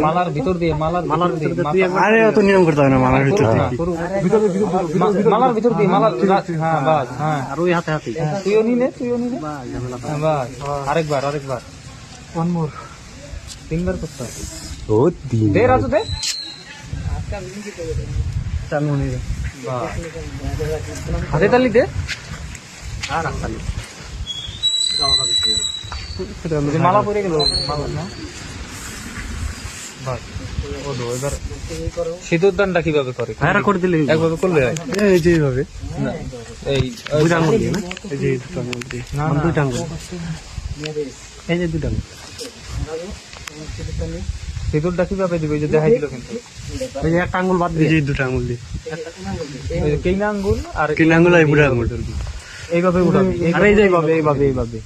মালার ভিতর দিয়ে আরে অত নিয়ম করতে হবে না মালার ভিতর দিয়ে। মালার ভিতর দিয়ে মালার হ্যাঁ বাস হ্যাঁ আর ওই হাতে হাতে তুইও নিলে হ্যাঁ বাস আরেকবার ওয়ান মোর 3 বার করতে হবে। ও দিন দে রাজু দে চালু নেই বাস হাতে তালি দে আর আসলে মালা পরে গেল মালা না বাস ও দো এবার সিঁদুর দানটা কিভাবে করে ভাইরা করে দিলে একভাবে করলে হয় এই যে এইভাবে না এই দুইটা আঙুল দিয়ে না এই যে দুটো আঙুল দিয়ে না, মানে না। দুইটা আঙুল এই যে দুইটা আঙুল সিঁদুরটা কিভাবে দিবে এই যে দেখাই দিল কিন্তু এই যে একটা আঙুল বাদ দিয়ে এই যে দুটো আঙুল দিয়ে এই যে কিনা আঙ্গুল আর কিনা আঙুল আর বুড়া আঙুল এইভাবে উঠাবি আর এই যে এইভাবে